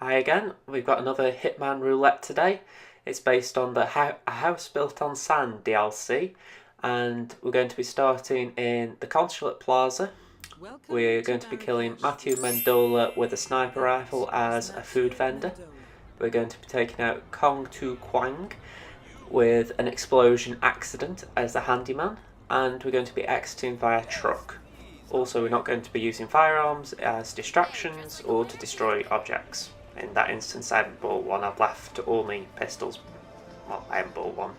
Hi again, we've got another Hitman Roulette today. It's based on the A House Built on Sand DLC, and we're going to be starting in the Consulate Plaza. We're going to be killing Matthew Mendola with a sniper rifle as a food vendor. We're going to be taking out Tuo-Kwang with an explosion accident as the Handyman, and we're going to be exiting via truck. Also, we're not going to be using firearms as distractions or to destroy objects. In that instance, I haven't bought one. I've left all my pistols. Well, I haven't bought one.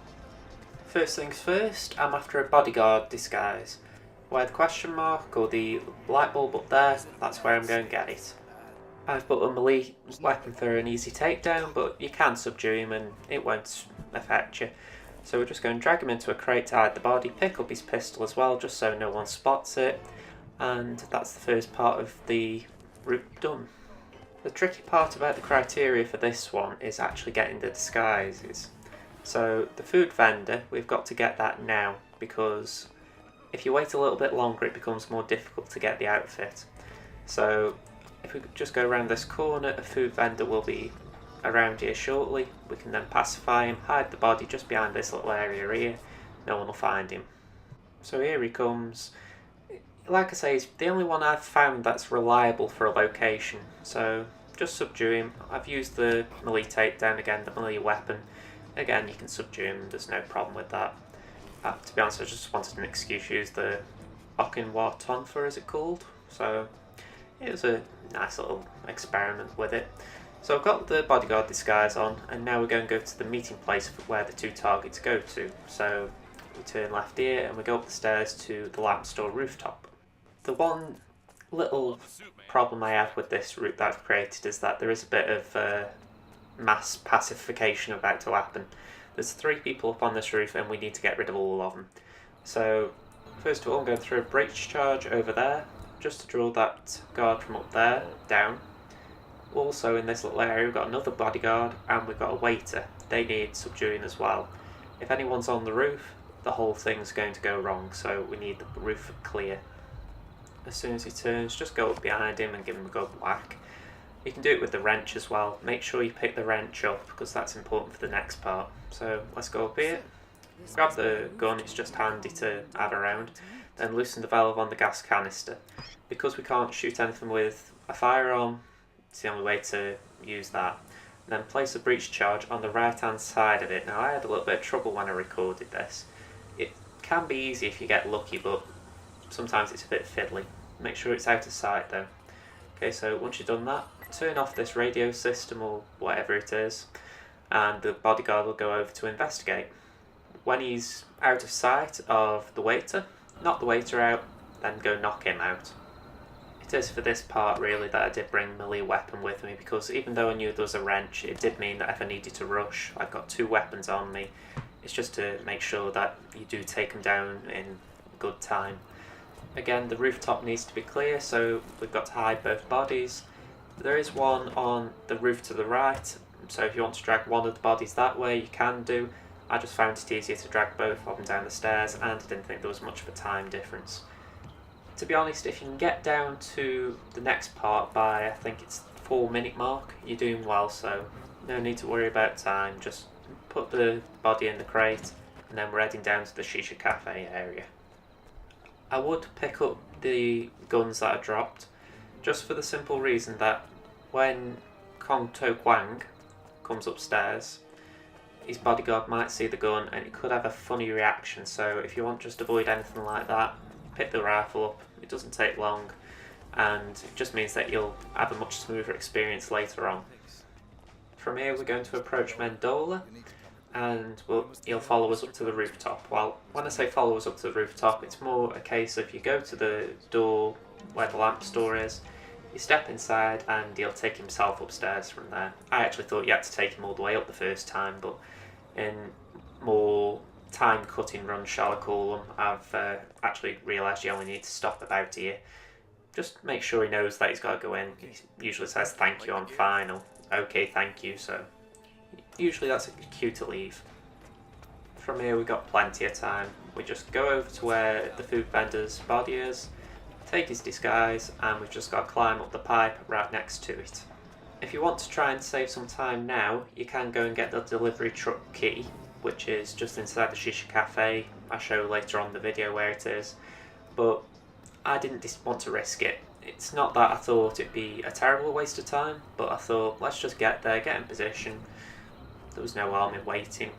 First things first, I'm after a bodyguard disguise. Where the question mark or the light bulb up there, that's where I'm going to get it. I've bought a melee weapon for an easy takedown, but you can subdue him and it won't affect you. So we're just going to drag him into a crate to hide the body, pick up his pistol as well, just so no one spots it. And that's the first part of the route done. The tricky part about the criteria for this one is actually getting the disguises. So the food vendor, we've got to get that now, because if you wait a little bit longer it becomes more difficult to get the outfit. So if we just go around this corner, a food vendor will be around here shortly. We can then pacify him, hide the body just behind this little area here. No one will find him. So here he comes. Like I say, he's the only one I've found that's reliable for a location, so just subdue him. I've used the melee takedown again, the melee weapon. Again, you can subdue him, there's no problem with that. To be honest, I just wanted an excuse to use the Okinwa Tonfa, as it called, so it was a nice little experiment with it. So I've got the bodyguard disguise on, and now we're going to go to the meeting place where the two targets go to. So we turn left here and we go up the stairs to the lamp store rooftop. The one little problem I have with this route that I've created is that there is a bit of mass pacification about to happen. There's 3 people up on this roof and we need to get rid of all of them. So first of all I'm going to throw a breach charge over there, just to draw that guard from up there down. Also in this little area we've got another bodyguard and we've got a waiter. They need subduing as well. If anyone's on the roof, the whole thing's going to go wrong, so we need the roof clear. As soon as he turns, just go up behind him and give him a good whack. You can do it with the wrench as well. Make sure you pick the wrench up because that's important for the next part. So let's go up here, grab the gun, it's just handy to have around, then loosen the valve on the gas canister. Because we can't shoot anything with a firearm, it's the only way to use that. And then place a breach charge on the right hand side of it. Now I had a little bit of trouble when I recorded this. It can be easy if you get lucky, but sometimes it's a bit fiddly. Make sure it's out of sight though. Okay, so once you've done that, turn off this radio system or whatever it is, and the bodyguard will go over to investigate. When he's out of sight of the waiter, knock the waiter out, then go knock him out. It is for this part really that I did bring melee weapon with me, because even though I knew there was a wrench, it did mean that if I needed to rush, I've got 2 weapons on me. It's just to make sure that you do take them down in good time. Again, the rooftop needs to be clear, so we've got to hide both bodies. There is one on the roof to the right, so if you want to drag one of the bodies that way, you can do. I just found it easier to drag both of them down the stairs, and I didn't think there was much of a time difference. To be honest, if you can get down to the next part by, I think it's the 4-minute mark, you're doing well, so no need to worry about time. Just put the body in the crate, and then we're heading down to the Shisha Cafe area. I would pick up the guns that I dropped, just for the simple reason that when Tuo-Kwang comes upstairs, his bodyguard might see the gun and it could have a funny reaction, so if you want just avoid anything like that, pick the rifle up. It doesn't take long and it just means that you'll have a much smoother experience later on. From here we're going to approach Mendola, and he'll follow us up to the rooftop. Well, when I say follow us up to the rooftop, it's more a case of you go to the door where the lamp store is, you step inside and he'll take himself upstairs from there. I actually thought you had to take him all the way up the first time, but in more time-cutting runs, shall I call them, I've actually realised you only need to stop about here. Just make sure he knows that he's got to go in. He usually says thank you, I'm fine, or okay, thank you, so usually that's a cue to leave. From here we've got plenty of time. We just go over to where the food vendor's body is, take his disguise, and we've just got to climb up the pipe right next to it. If you want to try and save some time now, you can go and get the delivery truck key, which is just inside the Shisha Cafe. I'll show later on in the video where it is, but I didn't want to risk it. It's not that I thought it'd be a terrible waste of time, but I thought let's just get there, get in position. There was no harm in waiting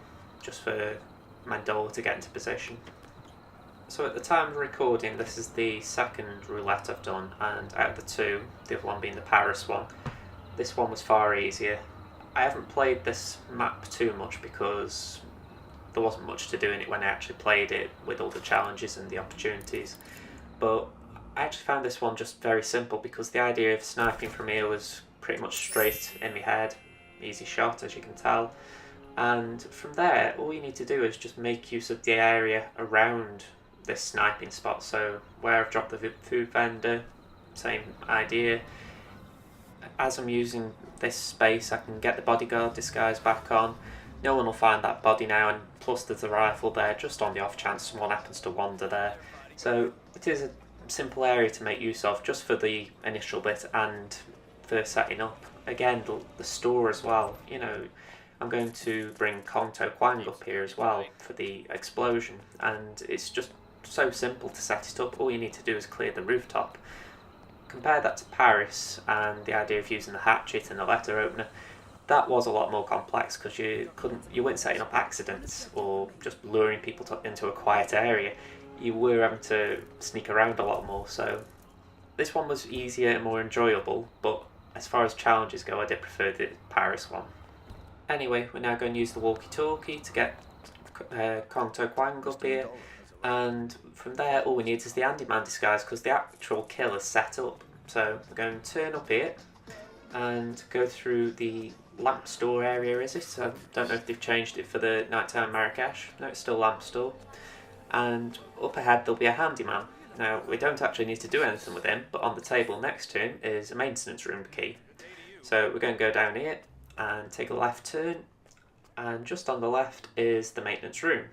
just for Mendola to get into position. So at the time of recording, this is the second roulette I've done, and out of the two, the other one being the Paris one, this one was far easier. I haven't played this map too much because there wasn't much to do in it when I actually played it with all the challenges and the opportunities, but I actually found this one just very simple because the idea of sniping from here was pretty much straight in my head, easy shot as you can tell, and from there all you need to do is just make use of the area around this sniping spot. So where I've dropped the food vendor, same idea. As I'm using this space I can get the bodyguard disguise back on. No one will find that body now, and plus there's a rifle there just on the off chance someone happens to wander there. So it is a simple area to make use of just for the initial bit and for setting up. Again, the store as well, you know, I'm going to bring Tuo-Kwang up here as well for the explosion, and it's just so simple to set it up. All you need to do is clear the rooftop. Compare that to Paris and the idea of using the hatchet and the letter opener. That was a lot more complex because you weren't setting up accidents or just luring people into a quiet area. You were having to sneak around a lot more. So this one was easier and more enjoyable, but as far as challenges go, I did prefer the Paris one. Anyway, we're now going to use the walkie-talkie to get Tuo-Kwang up here, and from there all we need is the Handyman disguise because the actual kill is set up. So we're going to turn up here and go through the lamp store area, is it? I don't know if they've changed it for the nighttime Marrakesh. No, it's still lamp store. And up ahead there'll be a handyman. Now we don't actually need to do anything with him, but on the table next to him is a maintenance room key. So we're going to go down here and take a left turn, and just on the left is the maintenance room.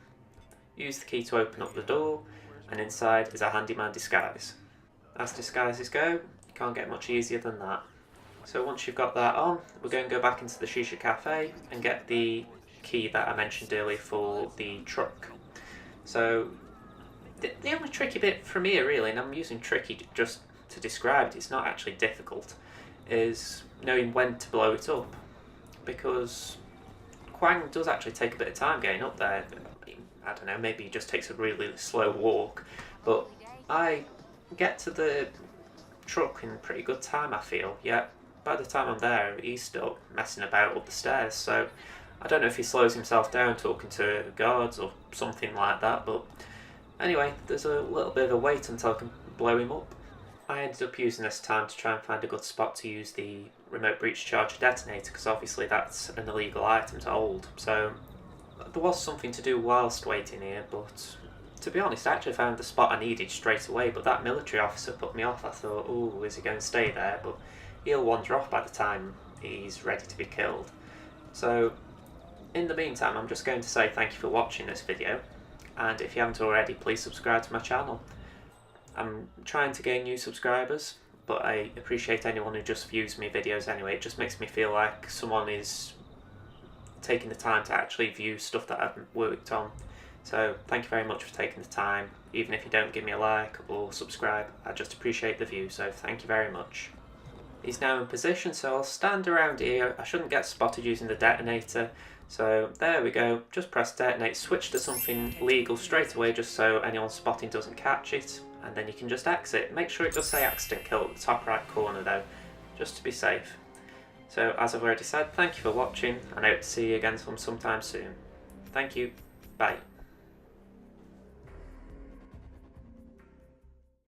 Use the key to open up the door, and inside is a handyman disguise. As disguises go, you can't get much easier than that. So once you've got that on, we're going to go back into the Shisha Cafe and get the key that I mentioned earlier for the truck. So the only tricky bit from here really, and I'm using tricky just to describe it, it's not actually difficult, is knowing when to blow it up. Because Kwang does actually take a bit of time getting up there. I don't know, maybe he just takes a really slow walk, but I get to the truck in pretty good time I feel. Yet by the time I'm there he's still messing about up the stairs, so I don't know if he slows himself down talking to guards or something like that, but anyway, there's a little bit of a wait until I can blow him up. I ended up using this time to try and find a good spot to use the remote breach charger detonator, because obviously that's an illegal item to hold, so there was something to do whilst waiting here, but to be honest I actually found the spot I needed straight away, but that military officer put me off. I thought, oh, is he going to stay there? But he'll wander off by the time he's ready to be killed. So in the meantime, I'm just going to say thank you for watching this video, and if you haven't already, please subscribe to my channel. I'm trying to gain new subscribers, but I appreciate anyone who just views my videos anyway. It just makes me feel like someone is taking the time to actually view stuff that I've worked on. So thank you very much for taking the time. Even if you don't give me a like or subscribe, I just appreciate the view, so thank you very much. He's now in position, so I'll stand around here. I shouldn't get spotted using the detonator. So there we go, just press detonate, switch to something legal straight away just so anyone spotting doesn't catch it, and then you can just exit. Make sure it does say accident kill at the top right corner though, just to be safe. So as I've already said, thank you for watching, and I hope to see you again sometime soon. Thank you, bye.